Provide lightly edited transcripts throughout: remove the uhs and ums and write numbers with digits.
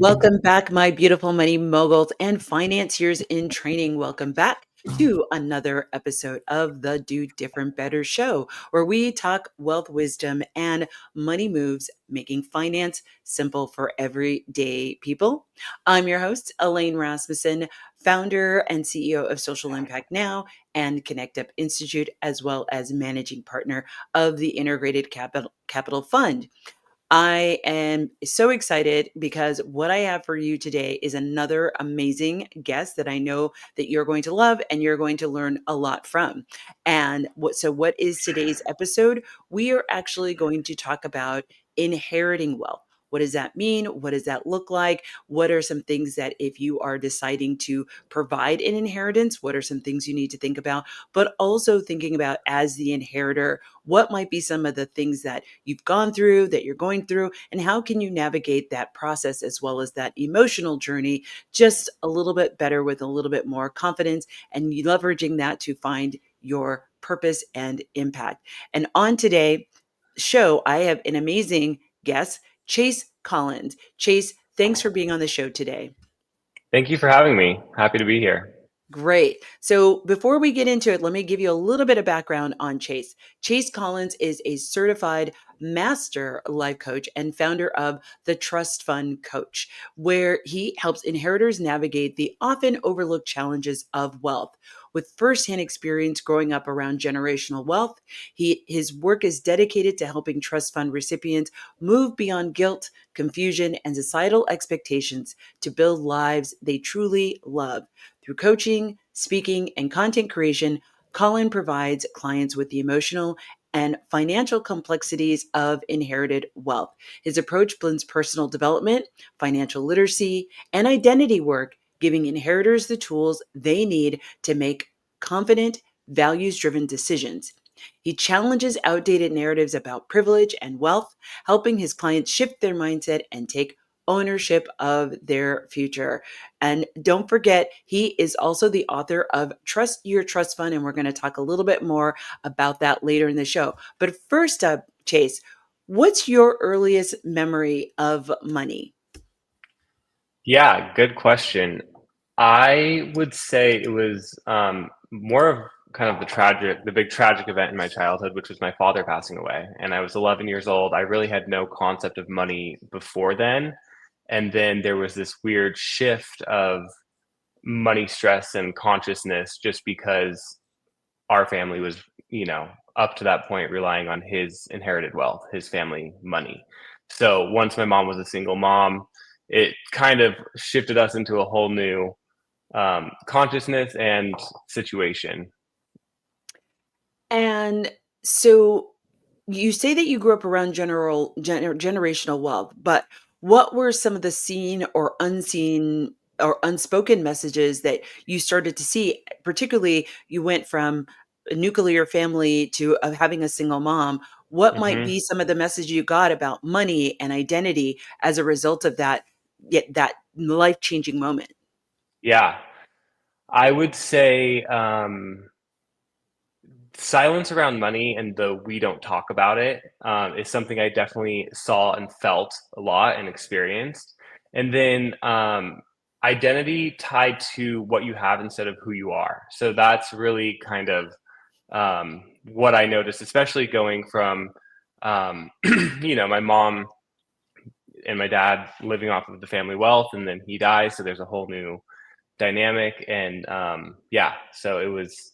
Welcome back, my beautiful money moguls and financiers in training. Welcome back to another episode of the Do Different Better Show, where we talk wealth wisdom and money moves, making finance simple for everyday people. I'm your host, Elaine Rasmussen, founder and CEO of Social Impact Now and Connect Up Institute, as well as managing partner of the Integrated Capital Fund. I am so excited because what I have for you today is another amazing guest that I know that you're going to love and you're going to learn a lot from. And what is today's episode? We are actually going to talk about inheriting wealth. What does that mean? What does that look like? What are some things that if you are deciding to provide an inheritance, what are some things you need to think about? But also thinking about as the inheritor, what might be some of the things that you've gone through, that you're going through, and how can you navigate that process as well as that emotional journey just a little bit better with a little bit more confidence and you leveraging that to find your purpose and impact. And on today's show, I have an amazing guest, Chase Collins. Chase, thanks for being on the show today. Thank you for having me. Happy to be here. Great. So before we get into it, let me give you a little bit of background on Chase. Chase Collins is a certified master life coach and founder of the Trust Fund Coach, where he helps inheritors navigate the often overlooked challenges of wealth. With firsthand experience growing up around generational wealth, his work is dedicated to helping trust fund recipients move beyond guilt, confusion, and societal expectations to build lives they truly love. Through coaching, speaking, and content creation, Colin provides clients with the emotional and financial complexities of inherited wealth. His approach blends personal development, financial literacy, and identity work, giving inheritors the tools they need to make confident, values driven decisions. He challenges outdated narratives about privilege and wealth, helping his clients shift their mindset and take ownership of their future. And don't forget, he is also the author of Trust Your Trust Fund. And we're going to talk a little bit more about that later in the show. But first up, Chase, what's your earliest memory of money? Yeah, good question. I would say it was more of kind of the big tragic event in my childhood, which was my father passing away. And I was 11 years old. I really had no concept of money before then. And then there was this weird shift of money stress and consciousness just because our family was, up to that point relying on his inherited wealth, his family money. So once my mom was a single mom, it kind of shifted us into a whole new consciousness and situation. And so you say that you grew up around generational wealth, but what were some of the seen or unseen or unspoken messages that you started to see? Particularly, you went from a nuclear family to having a single mom. What might Hmm. be some of the message you got about money and identity as a result of that, yet that life-changing moment? Yeah, I would say silence around money and the we don't talk about it is something I definitely saw and felt a lot and experienced. And then identity tied to what you have instead of who you are. So that's really kind of what I noticed, especially going from, my mom and my dad living off of the family wealth, and then he dies. So there's a whole new dynamic. And yeah, so it was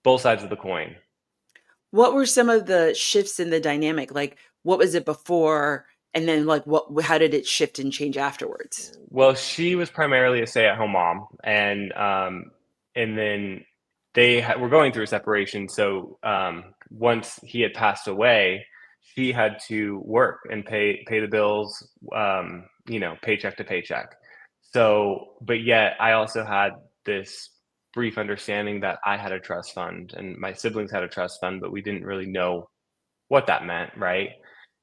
both sides of the coin. What were some of the shifts in the dynamic? Like, what was it before? And then, like, how did it shift and change afterwards? Well, she was primarily a stay-at-home mom, and then were going through a separation. So once he had passed away, she had to work and pay the bills, paycheck to paycheck. So, but yet I also had this brief understanding that I had a trust fund and my siblings had a trust fund, but we didn't really know what that meant, right?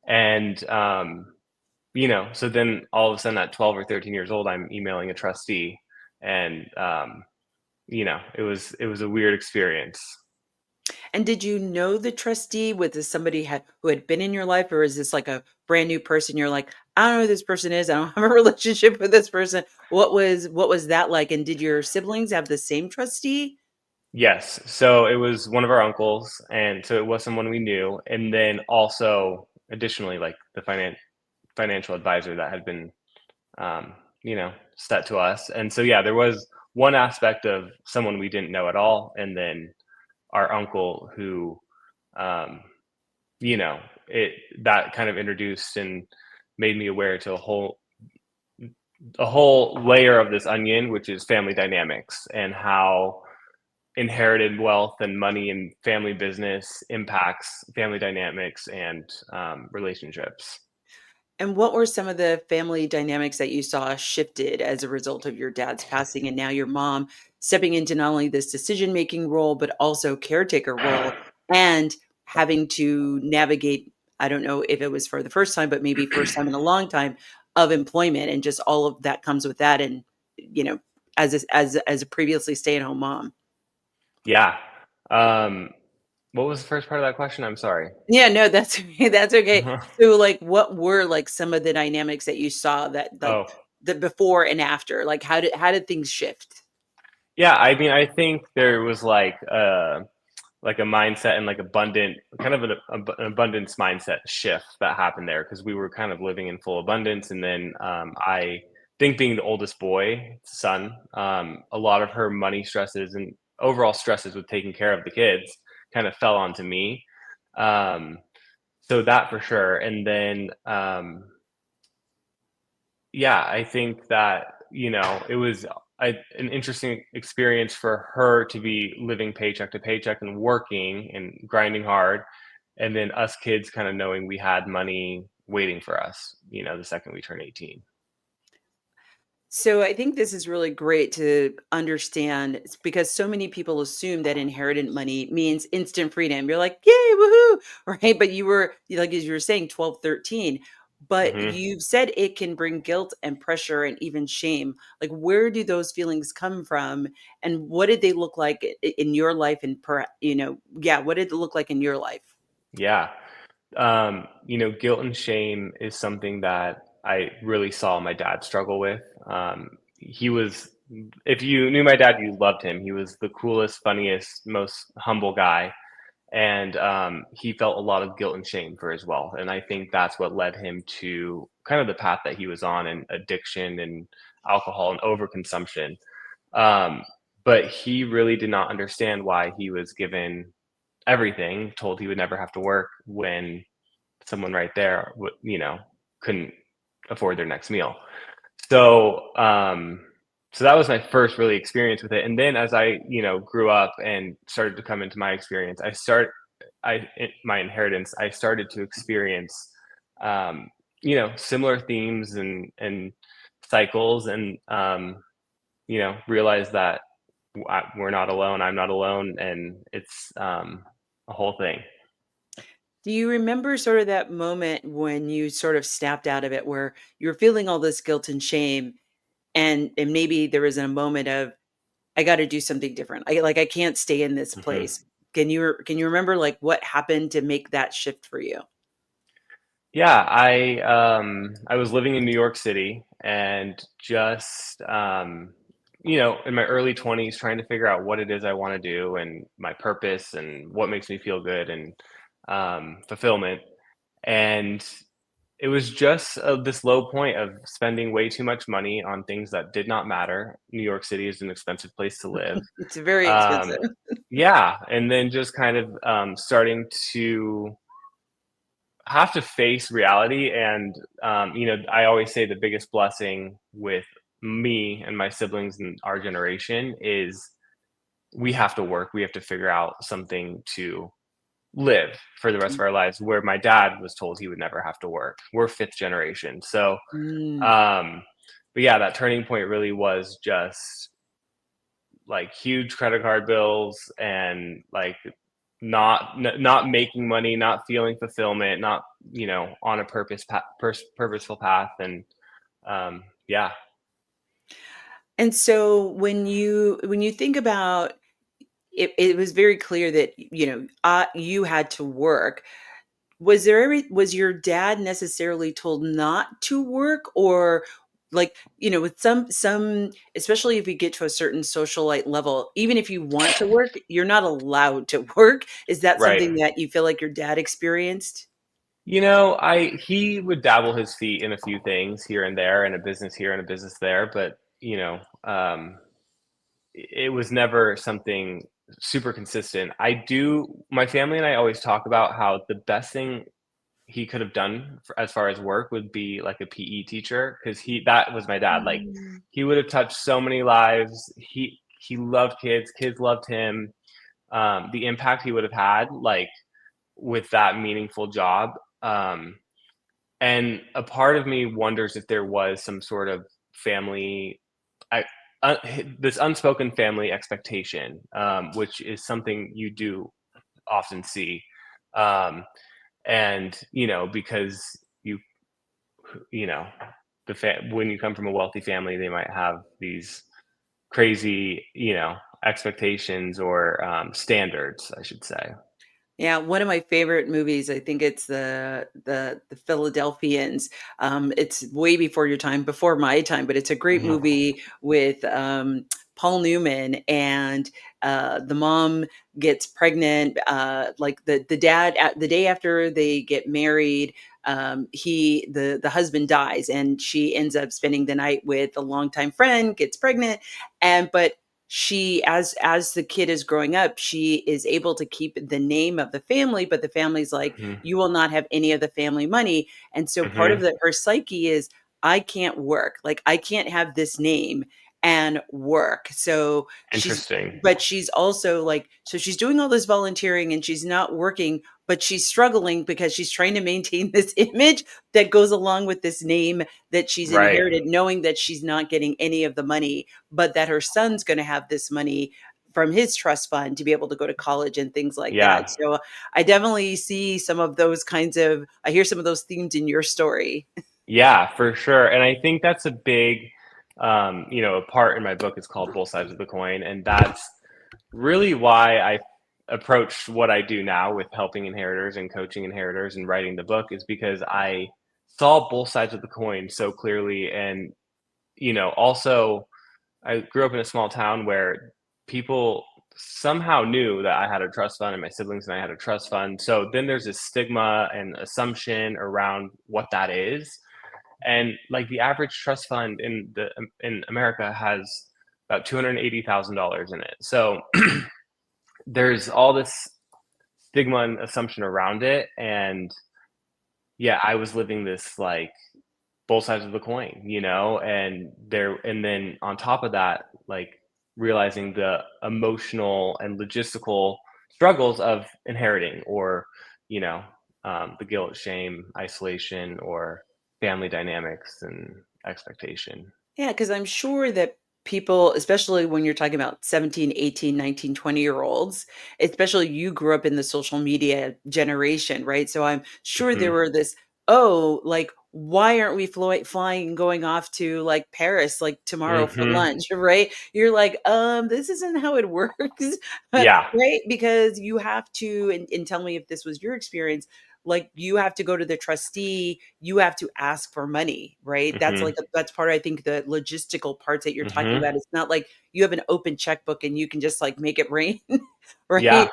And so then all of a sudden at 12 or 13 years old, I'm emailing a trustee, and it was a weird experience. And did you know the trustee? Was this somebody who had been in your life, or is this like a brand new person? You're like, I don't know who this person is. I don't have a relationship with this person. What was that like? And did your siblings have the same trustee? Yes. So it was one of our uncles, and so it was someone we knew. And then also, additionally, like the financial advisor that had been, um, set to us. And so, yeah, there was one aspect of someone we didn't know at all, and then our uncle who, um, you know, it that kind of introduced and made me aware to a whole layer of this onion, which is family dynamics and how inherited wealth and money and family business impacts family dynamics and relationships. And what were some of the family dynamics that you saw shifted as a result of your dad's passing and now your mom stepping into not only this decision-making role, but also caretaker role and having to navigate, I don't know if it was for the first time, but maybe first time in a long time of employment and just all of that comes with that and, you know, as a previously stay-at-home mom. Yeah. Um, what was the first part of that question? I'm sorry. Yeah, no, that's okay, that's okay. So, like, what were, like, some of the dynamics that you saw that, like, Oh, the before and after? Like, how did things shift? yeah. I mean, I think there was like a mindset and like abundant kind of an abundance mindset shift that happened there because we were kind of living in full abundance. And then I think being the oldest boy son, a lot of her money stresses and overall stresses with taking care of the kids kind of fell onto me. um, so that for sure. And then yeah, I think that, it was an interesting experience for her to be living paycheck to paycheck and working and grinding hard. And then us kids kind of knowing we had money waiting for us, the second we turn 18. So I think this is really great to understand because so many people assume that inherited money means instant freedom. You're like, yay, woohoo, right? But you were, like, as you were saying, 12, 13. But Hmm. you've said it can bring guilt and pressure and even shame. Like, where do those feelings come from? And what did they look like in your life? And, yeah, what did it look like in your life? Yeah. Guilt and shame is something that I really saw my dad struggle with. He was, if you knew my dad, you loved him. He was the coolest, funniest, most humble guy. And he felt a lot of guilt and shame for his wealth. And I think that's what led him to kind of the path that he was on, and addiction and alcohol and overconsumption. Um, but he really did not understand why he was given everything, told he would never have to work when someone right there couldn't afford their next meal. So so that was my first really experience with it. And then as I, grew up and started to come into my experience, my inheritance, I started to experience um, similar themes and cycles, and realize that we're not alone. I'm not alone, and it's a whole thing. Do you remember sort of that moment when you sort of snapped out of it where you were feeling all this guilt and shame and maybe there was a moment of, "I gotta do something different. I can't stay in this Mhm. place." Can you remember, like, what happened to make that shift for you? Yeah, I was living in New York City and just in my early 20s trying to figure out what it is I want to do and my purpose and what makes me feel good and fulfillment. And it was just this low point of spending way too much money on things that did not matter. New York City is an expensive place to live. It's very Um, expensive. yeah, and then just kind of starting to have to face reality. And I always say the biggest blessing with me and my siblings and our generation is we have to work, we have to figure out something to live for the rest of our lives, where my dad was told he would never have to work. We're fifth generation. So Mm. um but yeah, that turning point really was just like huge credit card bills and like not making money, not feeling fulfillment, not on a purposeful path. And yeah. And so when you think about it was very clear that, you had to work. Was your dad necessarily told not to work, or like, with some, especially if you get to a certain socialite level, even if you want to work, you're not allowed to work. Is that Right. something that you feel like your dad experienced? I he would dabble his feet in a few things here and there, and a business here and a business there, but it was never something super consistent. My family and I always talk about how the best thing he could have done as far as work would be like a PE teacher, because he that was my dad. Like, Mm. he would have touched so many lives. He loved kids. Kids loved him. The impact he would have had, like, with that meaningful job. Um, and a part of me wonders if there was some sort of family, I, uh, this unspoken family expectation, which is something you do often see. Um, and because you you know when you come from a wealthy family, they might have these crazy expectations, or standards, I should say. Yeah, one of my favorite movies, I think it's the Philadelphians. It's way before your time, before my time, but it's a great Hmm. movie with Paul Newman, and the mom gets pregnant. Like the dad, at the day after they get married, the husband dies, and she ends up spending the night with a longtime friend, gets pregnant, and but she, as the kid is growing up, she is able to keep the name of the family, but the family's like, Hmm. you will not have any of the family money. And so part of Hmm. her psyche is, I can't work, like I can't have this name and work. So she's, Interesting. but she's also like, so she's doing all this volunteering and she's not working, but she's struggling because she's trying to maintain this image that goes along with this name that she's Right. inherited, knowing that she's not getting any of the money, but that her son's going to have this money from his trust fund to be able to go to college and things like that. Yeah. So I definitely see some of those kinds of, I hear some of those themes in your story. Yeah, for sure. And I think that's a big, a part in my book is called Both Sides of the Coin. And that's really why I approached what I do now with helping inheritors and coaching inheritors and writing the book, is because I saw both sides of the coin so clearly. And, also, I grew up in a small town where people somehow knew that I had a trust fund, and my siblings and I had a trust fund. So then there's this stigma and assumption around what that is. And like, the average trust fund in America has about $280,000 in it. So there's all this stigma and assumption around it. And yeah, I was living this, like, both sides of the coin, and then on top of that, like, realizing the emotional and logistical struggles of inheriting, or you know the guilt, shame, isolation, or family dynamics and expectation. Yeah, because I'm sure that people, especially when you're talking about 17, 18, 19, 20 year olds, especially you grew up in the social media generation, right? So I'm sure there Hmm. were this, oh, like, why aren't we flying and going off to like Paris like tomorrow for Hmm. lunch, right? You're like, this isn't how it works, Yeah. right? Because you have to, and tell me if this was your experience, like you have to go to the trustee, you have to ask for money, right? That's Hmm. like that's part of, I think, the logistical parts that you're talking Hmm. about. It's not like you have an open checkbook and you can just like make it rain, Yeah, right?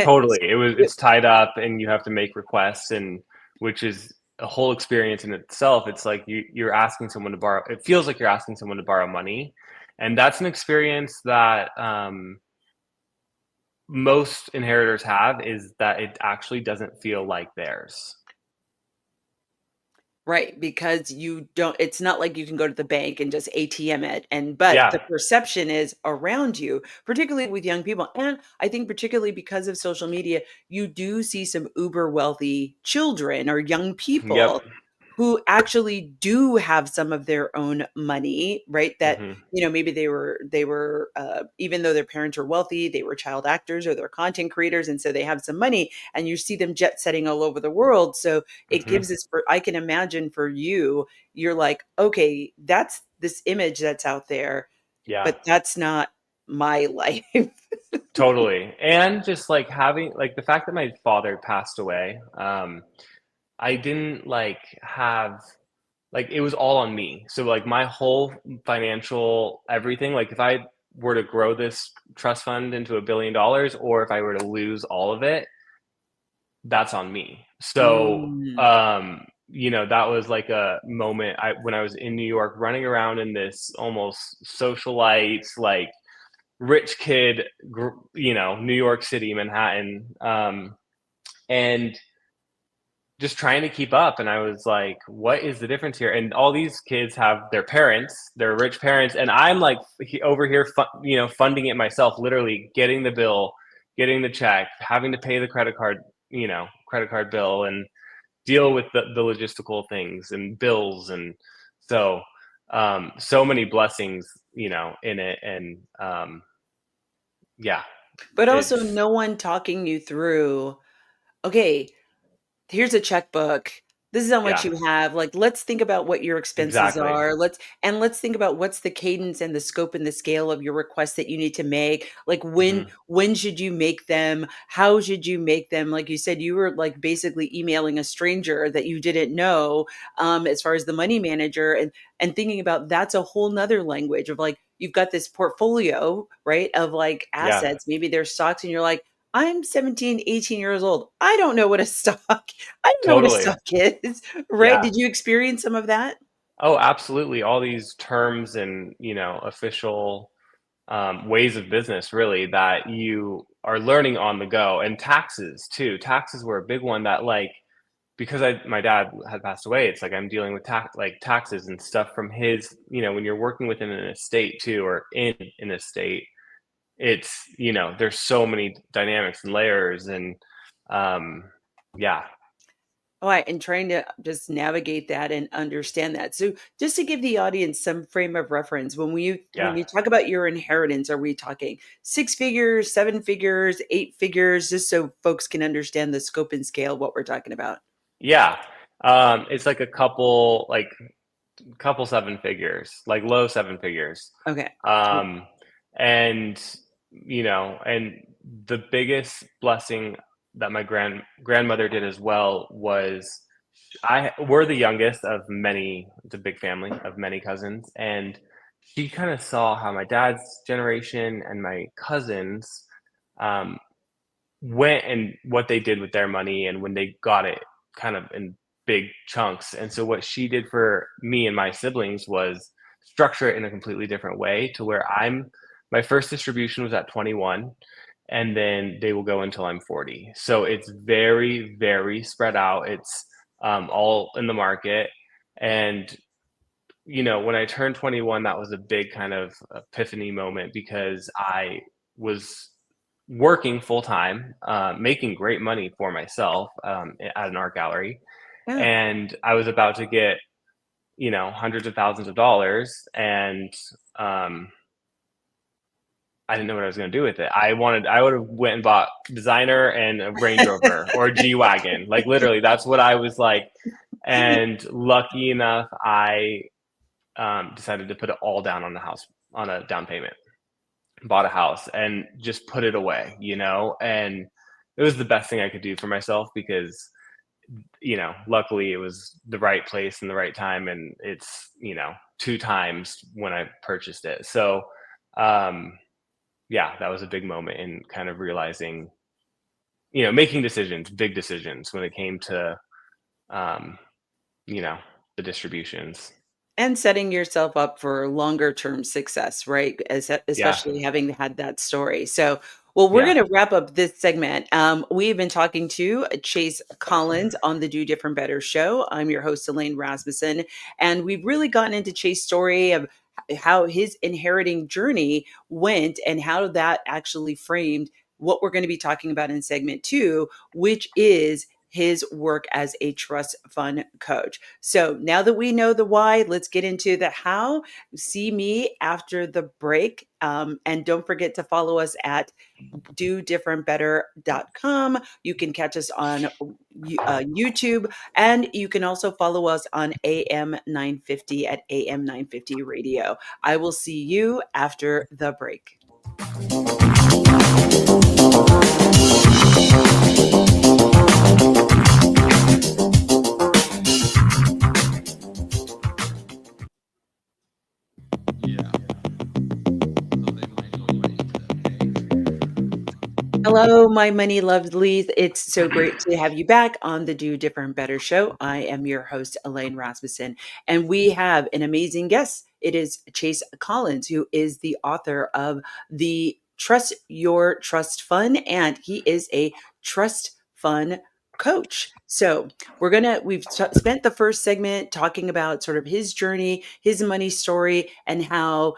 totally. It's tied up, and you have to make requests, and which is a whole experience in itself. It's like you're asking someone to borrow. It feels like you're asking someone to borrow money, and that's an experience that most inheritors have, is that it actually doesn't feel like theirs. Right, because you don't, it's not like you can go to the bank and just ATM it, and but the Yeah. perception is around you, particularly with young people, and I think particularly because of social media, you do see some uber wealthy children or young Yep. people who actually do have some of their own money, right? That, Hmm. maybe they were, even though their parents are wealthy, they were child actors or they're content creators, and so they have some money, and you see them jet setting all over the world. So it Hmm. gives this, for I can imagine for you, you're like, okay, that's this image that's out there, Yeah. but that's not. my life. Totally. And just like having like the fact that my father passed away, I didn't like have like it was all on me. So like my whole financial everything, like if I were to grow this trust fund into $1 billion or if I were to lose all of it, that's on me. So, Mm. that was like a moment when I was in New York running around in this almost socialite, like rich kid, New York City, Manhattan, and just trying to keep up. And I was like, what is the difference here? And all these kids have their parents, their rich parents, and I'm like over here, funding it myself, literally getting the bill, getting the check, having to pay the credit card bill, and deal with the logistical things and bills. And so, so many blessings, in it. And yeah, But also it's, no one talking you through, okay, here's a checkbook. This is how much yeah, you have. Like, let's think about what your expenses exactly. are. Let's think about what's the cadence and the scope and the scale of your requests that you need to make. Like Hmm. when should you make them? How should you make them? Like you said, you were like basically emailing a stranger that you didn't know, as far as the money manager, and thinking about that's a whole nother language of like you've got this portfolio, right? Of like Yeah, assets. Maybe there's stocks, and you're like, I'm 17, 18 years old. I don't know what a stock I don't know what a totally. stock is, right? Yeah. Did you experience some of that? Oh, absolutely. All these terms and, official ways of business, really, that you are learning on the go. And taxes, too. Taxes were a big one that, like, because my dad had passed away, it's like I'm dealing with taxes and stuff from his, when you're working within an estate, too, or in an estate, it's, there's so many dynamics and layers. And um, yeah, All right, and trying to just navigate that and understand that. So, just to give the audience some frame of reference, when yeah. you talk about your inheritance, are we talking six figures, seven figures, eight figures, just so folks can understand the scope and scale of what we're talking about? Yeah. It's like couple seven figures, like low seven figures. Okay. Um, and and the biggest blessing that my grandmother did as well was we're the youngest of many, it's a big family of many cousins, and she kind of saw how my dad's generation and my cousins um, went and what they did with their money and when they got it kind of in big chunks. And so what she did for me and my siblings was structure it in a completely different way to where my first distribution was at 21 and then they will go until I'm 40. So it's very, very spread out. It's all in the market. And when I turned 21, that was a big kind of epiphany moment because I was working full time, making great money for myself at an art gallery. Yeah. And I was about to get, hundreds of thousands of dollars. And um, I didn't know what I was going to do with it. I would have went and bought designer and a Range Rover or a G Wagon. Like literally, that's what I was like. And lucky enough, I decided to put it all down on the house on a down payment, bought a house and just put it away, and it was the best thing I could do for myself because, luckily it was the right place and the right time. And it's, two times when I purchased it. So, yeah, that was a big moment in kind of realizing, making decisions, big decisions when it came to, um, you know, the distributions. And setting yourself up for longer term success, right? Yeah. Especially having had that story. So, well, we're Yeah. going to wrap up this segment. We've been talking to Chase Collins on the Do Different Better show. I'm your host, Elaine Rasmussen. And we've really gotten into Chase's story of how his inheriting journey went and how that actually framed what we're going to be talking about in segment two, which is his work as a trust fund coach. So now that we know the why, let's get into the how. See me after the break. And don't forget to follow us at Do.Different.Better.com. You can catch us on YouTube, and you can also follow us on AM 950 at AM 950 Radio. I will see you after the break. Hello, my money lovelies. It's so great to have you back on the Do Different Better Show. I am your host, Elaine Rasmussen, and we have an amazing guest. It is Chase Collins, who is the author of the Trust Your Trust Fund, and he is a trust fund coach. So we've spent the first segment talking about sort of his journey, his money story, and how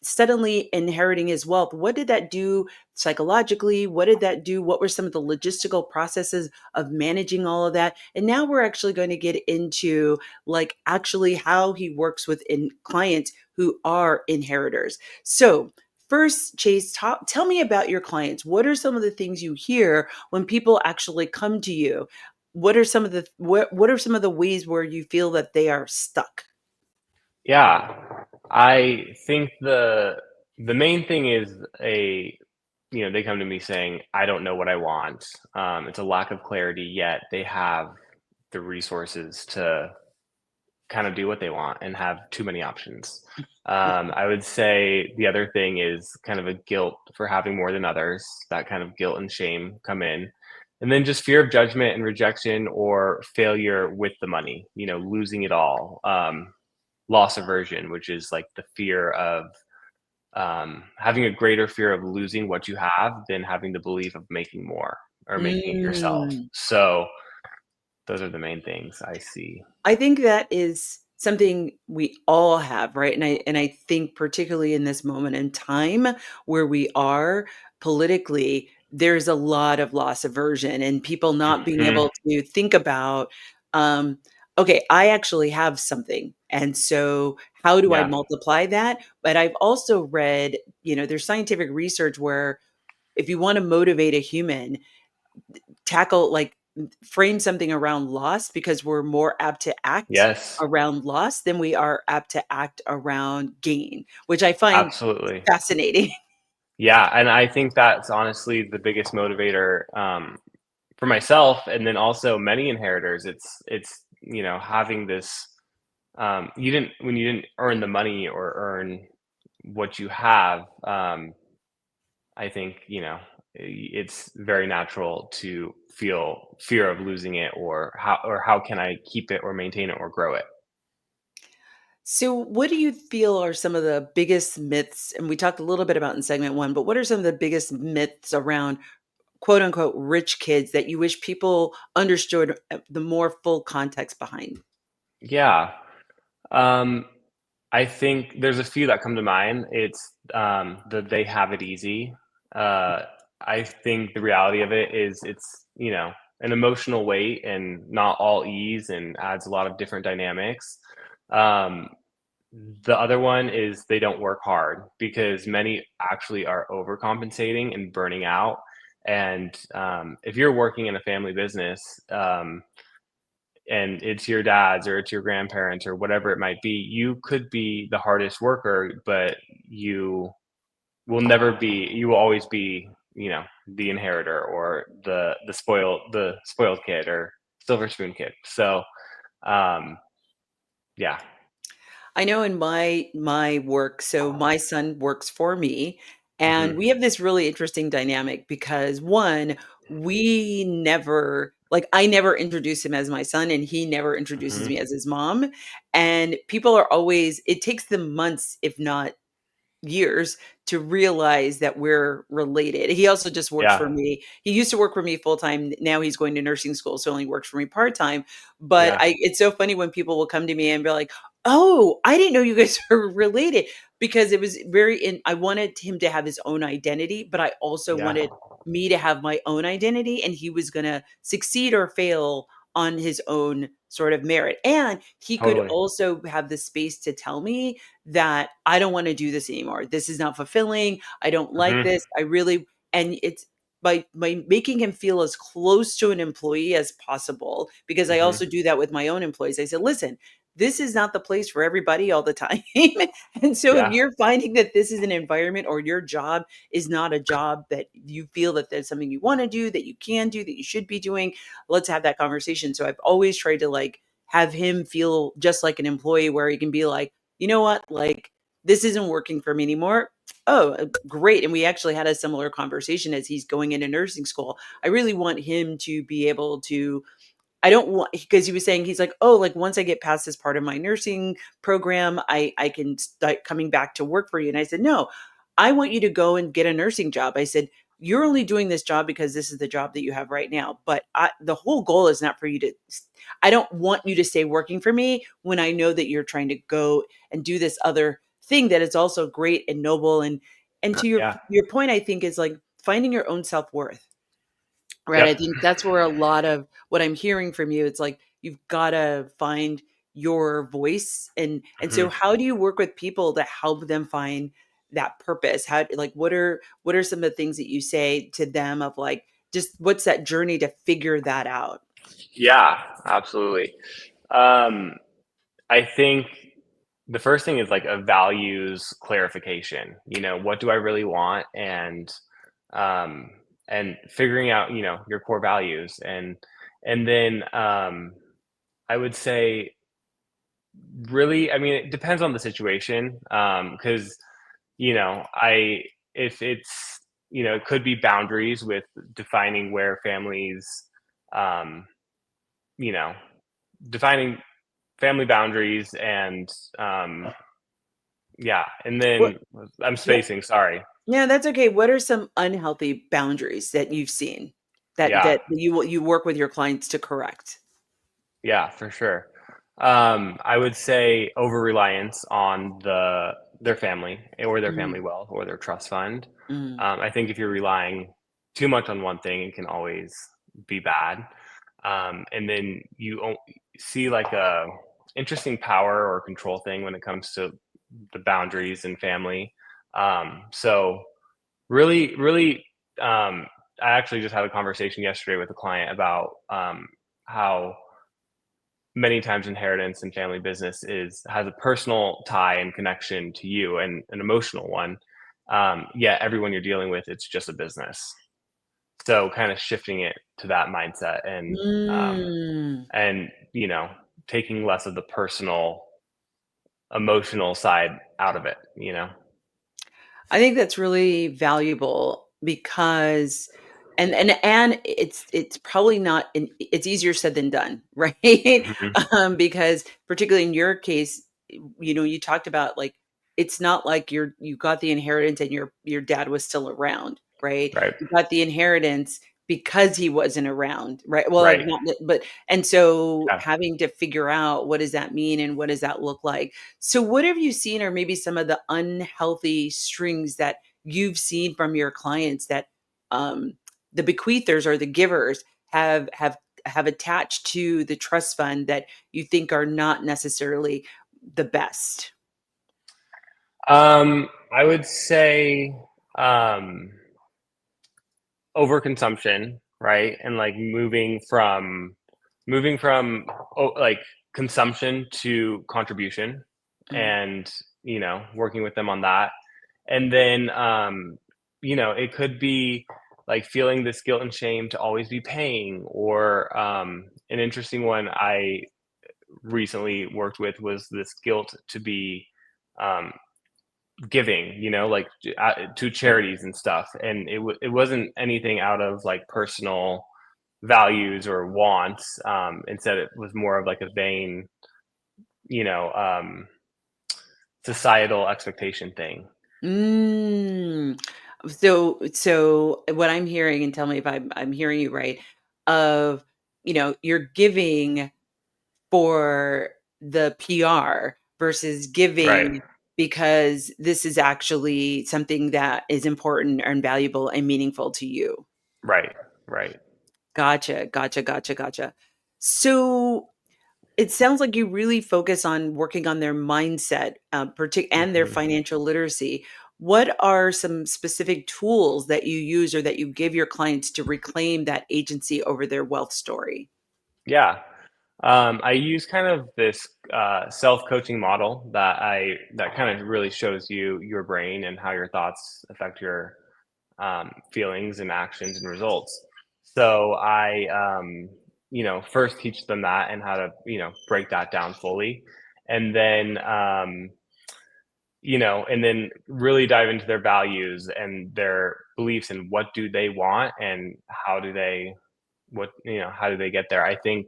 suddenly inheriting his wealth, what did that do psychologically? What did that do? What were some of the logistical processes of managing all of that? And now we're actually going to get into like actually how he works with clients who are inheritors. So first, Chase, tell me about your clients. What are some of the things you hear when people actually come to you? What are some of the ways where you feel that they are stuck? Yeah, I think the main thing is they come to me saying, "I don't know what I want." It's a lack of clarity, yet they have the resources to kind of do what they want and have too many options. I would say the other thing is kind of a guilt for having more than others. That kind of guilt and shame come in. And then just fear of judgment and rejection or failure with the money, losing it all. Loss aversion, which is like the fear of having a greater fear of losing what you have than having the belief of making more or making it yourself. Mm. So those are the main things I see. I think that is something we all have, right? And I think particularly in this moment in time where we are politically, there's a lot of loss aversion and people not being Hmm. able to think about, um, okay, I actually have something. And so how do I Yeah. multiply that? But I've also read, there's scientific research where if you want to motivate a human, tackle like frame something around loss because we're more apt to act Yes. around loss than we are apt to act around gain, which I find Absolutely. fascinating. Yeah, and I think that's honestly the biggest motivator, for myself, and then also many inheritors. It's having this, you didn't when you didn't earn the money or earn what you have, I think, it's very natural to feel fear of losing it or how can I keep it or maintain it or grow it? So, what do you feel are some of the biggest myths? And we talked a little bit about in segment one, but what are some of the biggest myths around quote unquote rich kids that you wish people understood the more full context behind? Yeah. Um, I think there's a few that come to mind. It's that they have it easy. Uh, I think the reality of it is it's an emotional weight and not all ease and adds a lot of different dynamics. Um, the other one is they don't work hard because many actually are overcompensating and burning out. And if you're working in a family business, and it's your dad's or it's your grandparents or whatever it might be, you could be the hardest worker, but you will always be, the inheritor or the spoiled kid or silver spoon kid. So um yeah. I know in my work, so my son works for me, and Hmm. we have this really interesting dynamic because one, we never like I never introduce him as my son and he never introduces Hmm. me as his mom. And people are always it takes them months, if not years to realize that we're related. He also just works for Yeah. me. He used to work for me full time. Now he's going to nursing school, so only works for me part time. But Yeah. I it's so funny when people will come to me and be like, "Oh, I didn't know you guys were related." Because it was I wanted him to have his own identity, but I also Yeah. wanted me to have my own identity and he was going to succeed or fail on his own sort of merit. And he could Totally. also have the space to tell me that I don't want to do this anymore. This is not fulfilling. I don't like Hmm. this. I really and it's by making him feel as close to an employee as possible because I Hmm. also do that with my own employees. I said, "Listen, this is not the place for everybody all the time. And so if Yeah. you're finding that this is an environment, or your job is not a job that you feel that there's something you want to do, that you can do, that you should be doing, let's have that conversation. So I've always tried to like have him feel just like an employee, where he can be like, you know what, like this isn't working for me anymore. Oh, great. And we actually had a similar conversation as he's going into nursing school. I really want him to be able to, I don't want, because he was saying, he's like, oh, like once I get past this part of my nursing program, I can start coming back to work for you. And I said, no, I want you to go and get a nursing job. I said, you're only doing this job because this is the job that you have right now. But the whole goal is not for you to, I don't want you to stay working for me when I know that you're trying to go and do this other thing that is also great and noble. And to Yeah. your point, I think is like finding your own self-worth. Right, I Yep. think that's where a lot of what I'm hearing from you, it's like you've gotta find your voice, and so Mhm. how do you work with people to help them find that purpose? How, like, what are some of the things that you say to them of, like, just what's that journey to figure that out? Yeah, absolutely. Um, I think the first thing is like a values clarification. What do I really want? Um, and figuring out, your core values. And then I would say really, I mean, it depends on the situation. Because, I, if it's, it could be boundaries with defining where families, um, you know, defining family boundaries and yeah, and What then I'm what spacing, sorry. Yeah, that's okay. What are some unhealthy boundaries that you've seen Yeah, that you work with your clients to correct? yeah, for sure. I would say over reliance on their family or their family Mhm, wealth or their trust fund. mhm, I think if you're relying too much on one thing, it can always be bad. And then see like a interesting power or control thing when it comes to the boundaries and family. So really, really, I actually just had a conversation yesterday with a client about how many times inheritance and family business has a personal tie and connection to you and an emotional one. Yet everyone you're dealing with, it's just a business. So kind of shifting it to that mindset mm. and taking less of the personal emotional side out of it. I think that's really valuable because and it's probably not it's easier said than done, right? Mhm. Because particularly in your case, you talked about like it's not like you got the inheritance and your dad was still around, right? Right. You got the inheritance because he wasn't around, right? Well, like Right. not that, but and so Yeah. having to figure out what does that mean and what does that look like. So what have you seen, or maybe some of the unhealthy strings that you've seen from your clients that um, the bequeathers or the givers have attached to the trust fund that you think are not necessarily the best? I would say um, overconsumption, right? And like moving from like consumption to contribution, Mm, and working with them on that. And then it could be like feeling this guilt and shame to always be paying, or an interesting one I recently worked with was this guilt to be um, giving, like to charities and stuff. And it wasn't anything out of like personal values or wants. Instead, it was more of like a vain, you know, societal expectation thing. mm. So what I'm hearing, and tell me if I'm hearing you right, of you're giving for the PR versus Right, giving because this is actually something that is important and valuable and meaningful to you. right, right. Gotcha, gotcha, gotcha, gotcha. So it sounds like you really focus on working on their mindset, and their hmm financial literacy. What are some specific tools that you use or that you give your clients to reclaim that agency over their wealth story? Yeah. I use kind of this self-coaching model that kind of really shows you your brain and how your thoughts affect your feelings and actions and results. So first teach them that and how to, break that down fully, and then, and then really dive into their values and their beliefs and what do they want and how do they get there. I think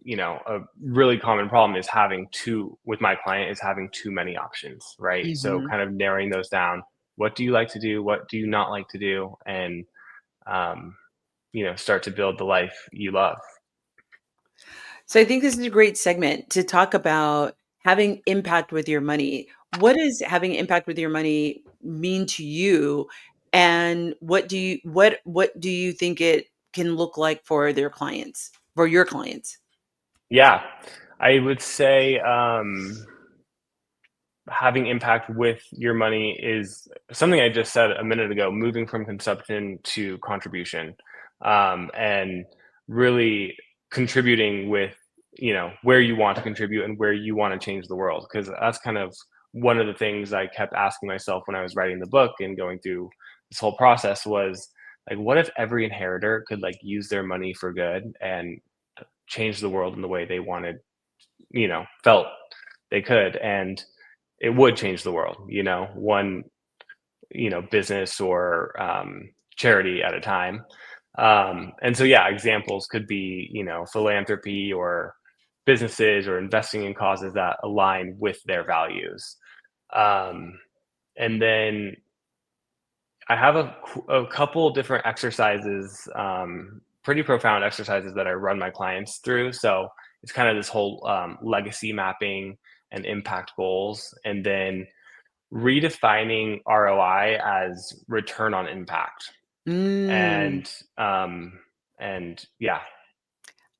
a really common problem is having too with my client is having too many options, right? So Mhm. kind of narrowing those down. What do you like to do? What do you not like to do? And um, start to build the life you love. So I think this is a great segment to talk about having impact with your money. What does having impact with your money mean to you? And what do you think it can look like for their clients, for your clients? Yeah, I would say having impact with your money is something I just said a minute ago, moving from consumption to contribution, and really contributing with, where you want to contribute and where you want to change the world. Because that's kind of one of the things I kept asking myself when I was writing the book and going through this whole process was like, what if every inheritor could like use their money for good and change the world in the way they wanted, felt they could. And it would change the world, one, business or charity at a time. And so, yeah, examples could be, philanthropy or businesses or investing in causes that align with their values. Um, and then I have a couple different exercises, pretty profound exercises that I run my clients through. So it's kind of this whole legacy mapping and impact goals, and then redefining ROI as return on impact. Mm. And um, and yeah,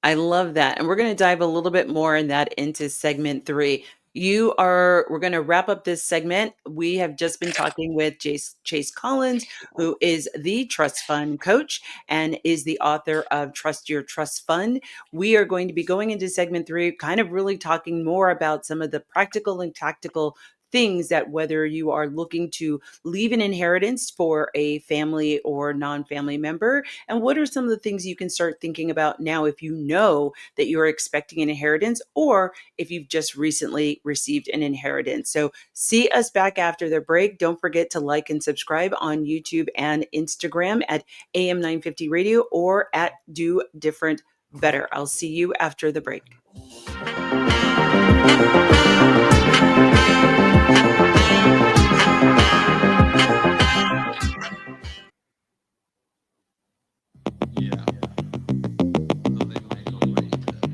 I love that. And we're going to dive a little bit more in that into segment three. We're going to wrap up this segment. We have just been talking with Chase Collins, who is the trust fund coach and is the author of Trust Your Trust Fund. We are going to be going into segment three, kind of really talking more about some of the practical and tactical things that whether you are looking to leave an inheritance for a family or non-family member, and what are some of the things you can start thinking about now if you know that you're expecting an inheritance or if you've just recently received an inheritance? So, see us back after the break. Don't forget to like and subscribe on YouTube and Instagram at AM 950 Radio or at Do Different Better. I'll see you after the break.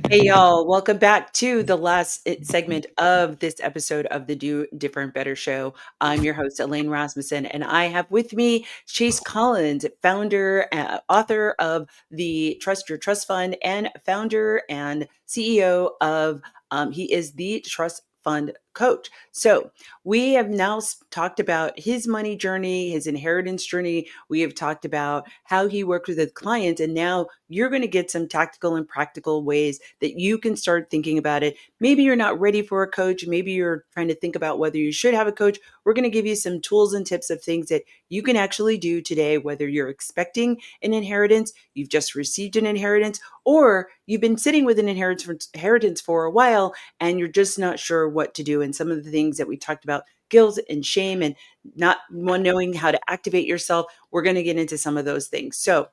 Hey, y'all. Welcome back to the last segment of this episode of the Do Different Better Show. I'm your host, Elaine Rasmussen, and I have with me Chase Collins, founder, author of the Trust Your Trust Fund, and founder and CEO of, he is the Trust Fund Coach. So, we have now talked about his money journey, his inheritance journey. We have talked about how he worked with his clients, and now you're going to get some tactical and practical ways that you can start thinking about it. Maybe you're not ready for a coach. Maybe you're trying to think about whether you should have a coach. We're going to give you some tools and tips of things that you can actually do today, whether you're expecting an inheritance, you've just received an inheritance, or you've been sitting with an inheritance for a while and you're just not sure what to do. And some of the things that we talked about, guilt and shame and not knowing how to activate yourself, we're going to get into some of those things. So,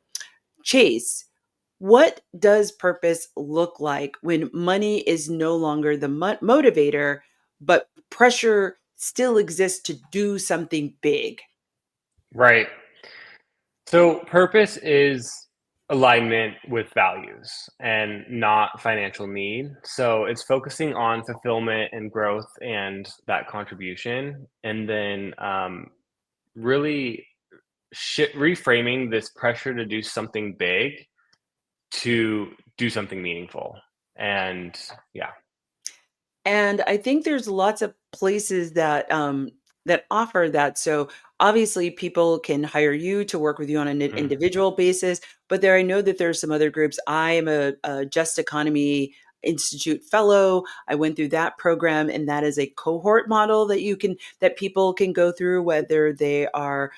Chase, what does purpose look like when money is no longer the motivator, but pressure still exists to do something big? right. So purpose is alignment with values and not financial need. So it's focusing on fulfillment and growth and that contribution, and then really reframing this pressure to do something big to do something meaningful. And yeah. And I think there's lots of places that that offer that. So obviously, people can hire you to work with you on an Mhm. individual basis. But there, I know that there's some other groups. I am a just economy. Institute fellow. I went through that program, and that is a cohort model that people can go through, whether they are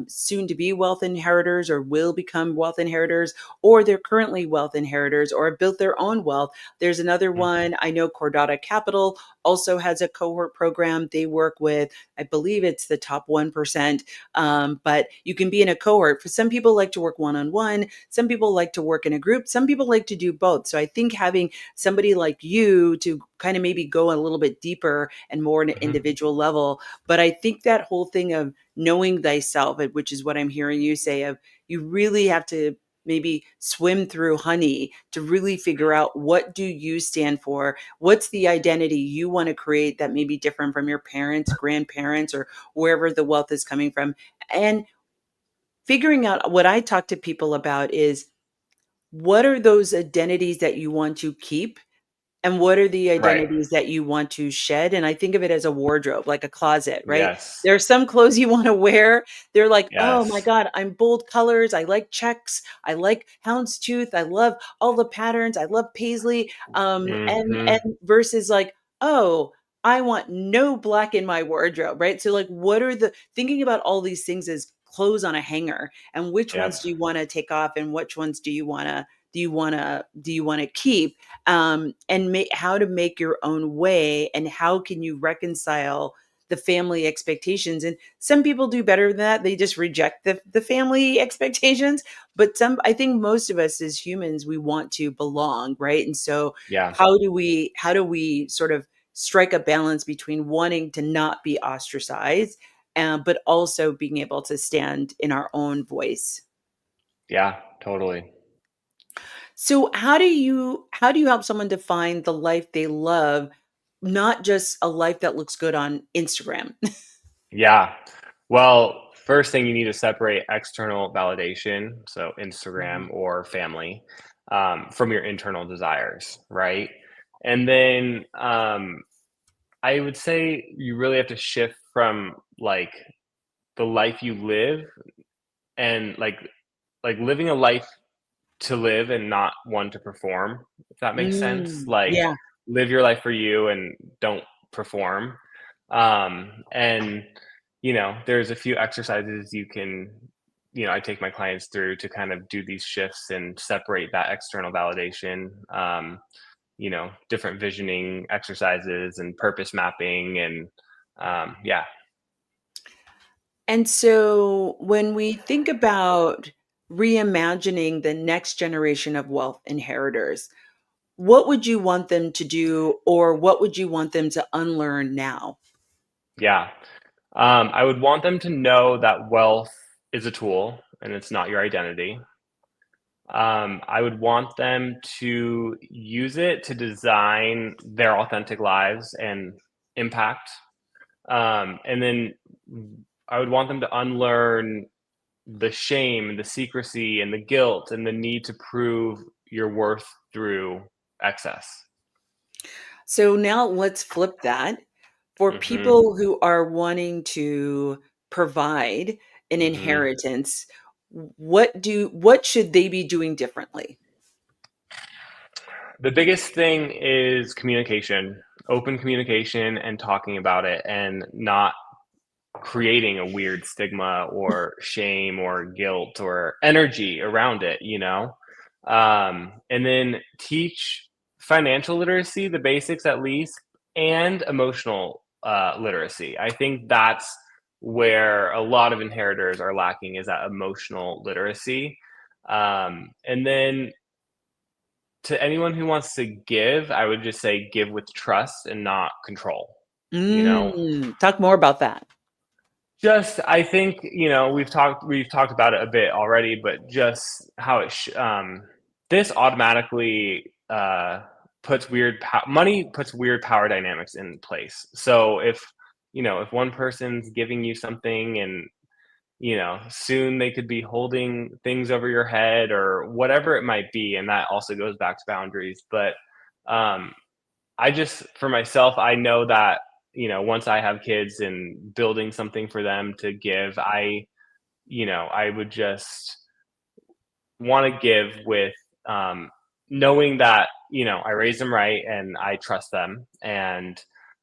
soon to be wealth inheritors or will become wealth inheritors, or they're currently wealth inheritors or have built their own wealth. There's another Mhm. one. I know Cordata Capital also has a cohort program. They work with, I believe it's the top 1%. But you can be in a cohort. For some people like to work one-on-one. Some people like to work in a group. Some people like to do both. So I think having somebody like you to kind of maybe go a little bit deeper and more on an Mhm. individual level. But I think that whole thing of knowing thyself, which is what I'm hearing you say, of you really have to maybe swim through honey to really figure out, what do you stand for? What's the identity you want to create that may be different from your parents, grandparents, or wherever the wealth is coming from? And figuring out, what I talk to people about is, what are those identities that you want to keep, and what are the Right. identities that you want to shed? And I think of it as a wardrobe, like a closet, right? Yes. There are some clothes you want to wear. They're like, oh my Yes. God, I'm bold colors. I like checks. I like houndstooth. I love all the patterns. I love paisley. And Mhm. versus like, oh, I want no black in my wardrobe, right? So like, what are the thinking about all these things as clothes on a hanger, and which ones Yep. do you want to take off, and which ones do you want to keep, and how to make your own way, and how can you reconcile the family expectations. And some people do better than that. They just reject the family expectations. But I think most of us as humans, we want to belong, right? And so Yeah. how do we sort of strike a balance between wanting to not be ostracized, but also being able to stand in our own voice? Yeah, totally. So how do you help someone define the life they love, not just a life that looks good on Instagram? Yeah. Well, first thing you need to separate external validation, so Mhm. Instagram or family, from your internal desires, right? And then I would say you really have to shift from like the life you live and like living a life to live and not one to perform, if that makes sense. Like Yeah. live your life for you and don't perform. And there's a few exercises you can, I take my clients through to kind of do these shifts and separate that external validation. Different visioning exercises and purpose mapping and yeah. And so when we think about reimagining the next generation of wealth inheritors, what would you want them to do, or what would you want them to unlearn now? Yeah. I would want them to know that wealth is a tool and it's not your identity. I would want them to use it to design their authentic lives and impact. And then I would want them to unlearn the shame, the secrecy, and the guilt, and the need to prove your worth through excess. So now let's flip that. For Hmm. people who are wanting to provide an Hmm. inheritance, what should they be doing differently? The biggest thing is communication, open communication, and talking about it, and not creating a weird stigma or shame or guilt or energy around it. And then teach financial literacy, the basics at least, and emotional literacy. I think that's where a lot of inheritors are lacking, is that emotional literacy. And then to anyone who wants to give, I would just say give with trust and not control. You know, Talk more about that. Just I think, we've talked about it a bit already, but just how this automatically money puts weird power dynamics in place. So if one person's giving you something and soon they could be holding things over your head or whatever it might be, and that also goes back to boundaries. But um I just, for myself, I know that, once I have kids and building something for them to give, I would just want to give with knowing that I raised them right and I trust them, and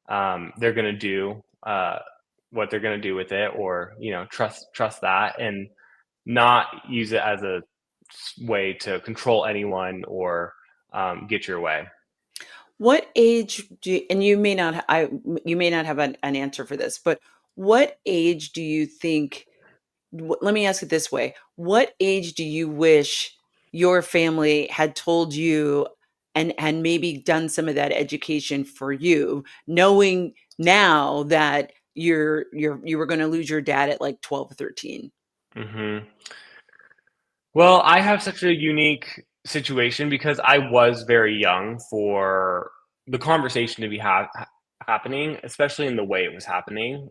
they're going to do what they're going to do with it, or trust that, and not use it as a way to control anyone or get your way. What age do you, and you may not have an answer for this, but what age do you think let me ask it this way. What age do you wish your family had told you and maybe done some of that education for you, knowing now that you were gonna lose your dad at, like, 12, 13? hmm Well, I have such a unique situation because I was very young for the conversation to be happening, especially in the way it was happening.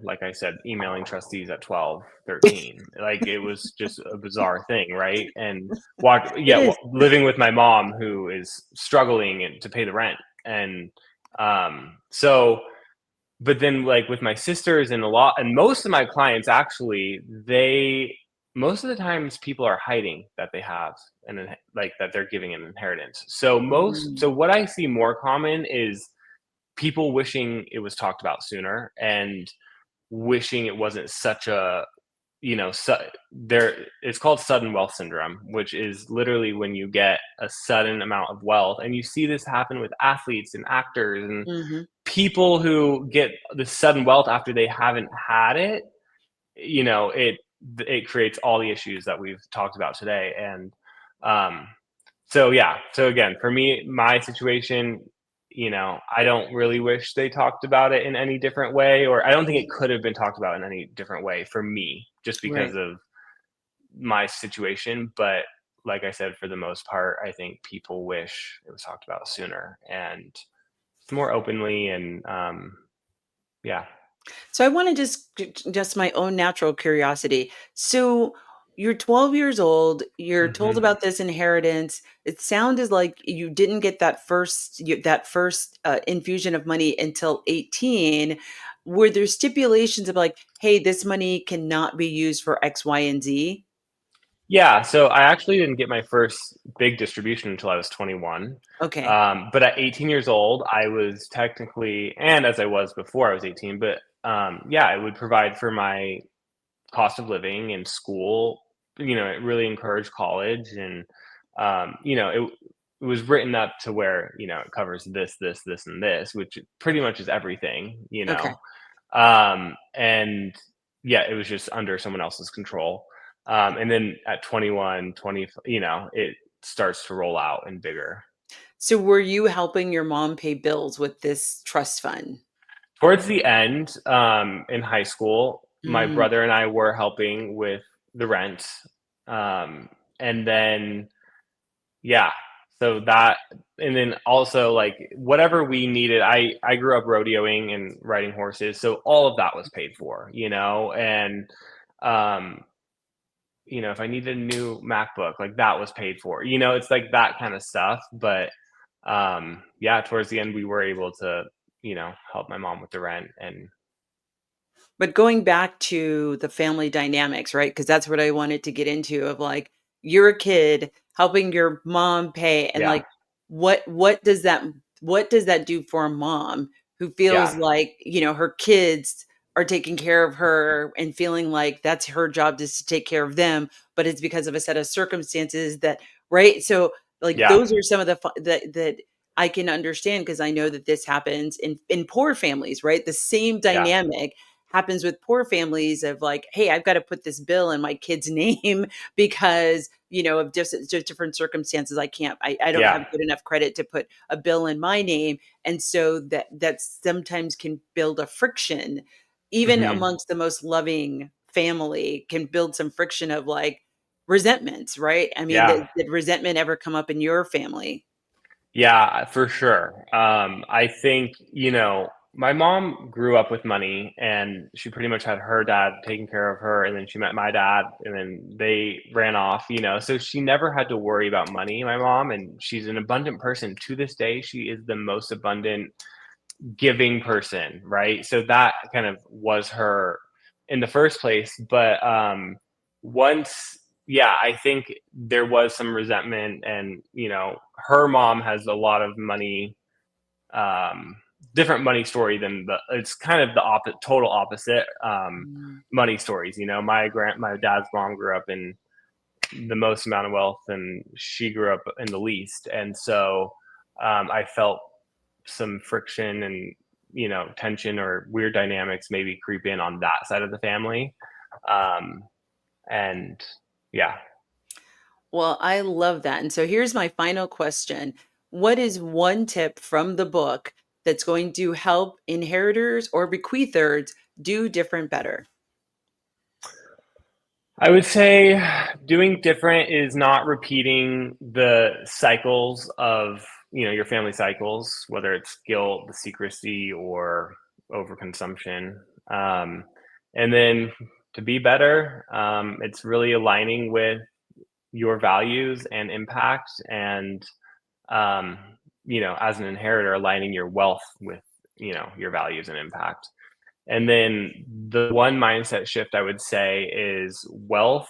Like I said, emailing trustees at 12, 13. Like, it was just a bizarre thing, right? And It is. living with my mom who is struggling to pay the rent. And so but then, like, with my sisters and most of my clients, actually, they most of the times people are hiding that they have like, that they're giving an inheritance. So Mm, what I see more common is people wishing it was talked about sooner, and wishing it wasn't such a, there it's called sudden wealth syndrome, which is literally when you get a sudden amount of wealth. And you see this happen with athletes and actors and mhm. people who get the sudden wealth after they haven't had it. It creates all the issues that we've talked about today. And um so again, for me, my situation, I don't really wish they talked about it in any different way, or I don't think it could have been talked about in any different way for me, just because Right. of my situation. But like I said, for the most part, I think people wish it was talked about sooner and more openly. And yeah. So I wanna just my own natural curiosity. So you're 12 years old, you're told hmm about this inheritance. It sounded like you didn't get that first, infusion of money until 18. Were there stipulations of like, "Hey, this money cannot be used for X, Y, and Z?" Yeah, so I actually didn't get my first big distribution until I was 21. Okay, But at 18 years old, I was technically, and as I was before I was 18, but yeah, it would provide for my cost of living and school. It really encouraged college, and it was written up to where it covers this, this, this, and this, which pretty much is everything. okay. And yeah, it was just under someone else's control. And then at 21, 20, it starts to roll out and bigger. So were you helping your mom pay bills with this trust fund? Towards the end, in high school, my Mm, brother and I were helping with the rent. And then, yeah, so that, and then also, like, whatever we needed, I grew up rodeoing and riding horses, so all of that was paid for, and um if I needed a new MacBook, like, that was paid for. It's like that kind of stuff. But yeah, towards the end we were able to, help my mom with the rent. And but going back to the family dynamics, right? Because that's what I wanted to get into of like, you're a kid helping your mom pay and yeah, like, what does that do for a mom who feels yeah, like, her kids are taking care of her and feeling like that's her job just to take care of them, but it's because of a set of circumstances that right? So, like, yeah, those are some of the that I can understand because I know that this happens in poor families, right? The same yeah, dynamic happens with poor families of like, hey, I've got to put this bill in my kid's name because, of just different circumstances. I don't have yeah, good enough credit to put a bill in my name. And so that sometimes can build a friction, even hmm amongst the most loving family, can build some friction of like resentments, right? I mean, yeah. did resentment ever come up in your family? Yeah, for sure. I think, my mom grew up with money, and she pretty much had her dad taking care of her. And then she met my dad, and then they ran off. So she never had to worry about money, my mom. And she's an abundant person. To this day, she is the most abundant giving person, right? So that kind of was her in the first place. But once, yeah, I think there was some resentment, and her mom has a lot of money, um, different money story than it's kind of the total opposite, Mm. money stories. My dad's mom grew up in the most amount of wealth, and she grew up in the least, and so I felt some friction and tension or weird dynamics maybe creep in on that side of the family, um, and yeah. Well, I love that. And so here's my final question. What is one tip from the book that's going to help inheritors or bequeathers do different better? I would say doing different is not repeating the cycles of, your family cycles, whether it's guilt, the secrecy, or overconsumption. And then to be better, it's really aligning with your values and impact, and um, as an inheritor, aligning your wealth with, your values and impact. And then the one mindset shift I would say is wealth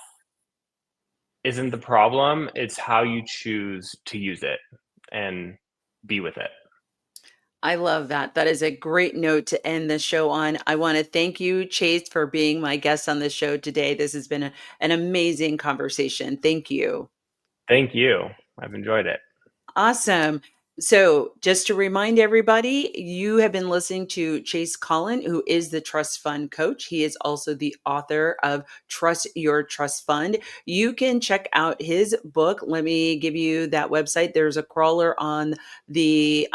isn't the problem, it's how you choose to use it and be with it. I love that. That is a great note to end the show on. I want to thank you, Chase, for being my guest on the show today. This has been an amazing conversation. Thank you. Thank you. I've enjoyed it. Awesome. So, just to remind everybody, you have been listening to Chase Collin, who is the trust fund coach. He is also the author of Trust Your Trust Fund. You can check out his book. Let me give you that website. There's a crawler on the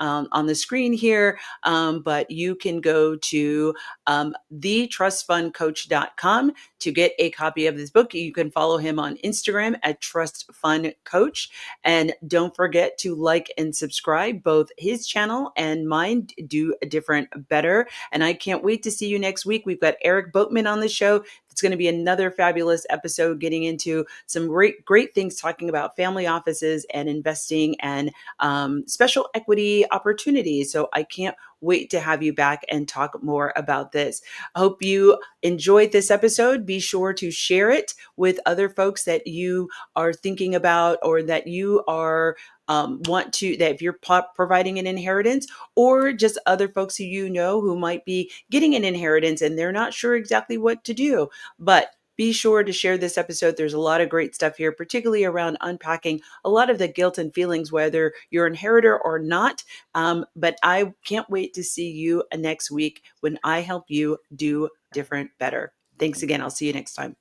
screen here, but you can go to thetrustfundcoach.com to get a copy of this book. You can follow him on Instagram at Trust Fund Coach. And don't forget to like and subscribe both his channel and mine, Do Different Better. And I can't wait to see you next week. We've got Eric Boatman on the show. It's going to be another fabulous episode getting into some great things talking about family offices and investing and special equity opportunities. So I can't wait to have you back and talk more about this. I hope you enjoyed this episode. Be sure to share it with other folks that you are thinking about, or that you are want to, that if you're providing an inheritance, or just other folks who you know who might be getting an inheritance and they're not sure exactly what to do. But be sure to share this episode. There's a lot of great stuff here, particularly around unpacking a lot of the guilt and feelings, whether you're an inheritor or not. But I can't wait to see you next week when I help you do different better. Thanks again. I'll see you next time.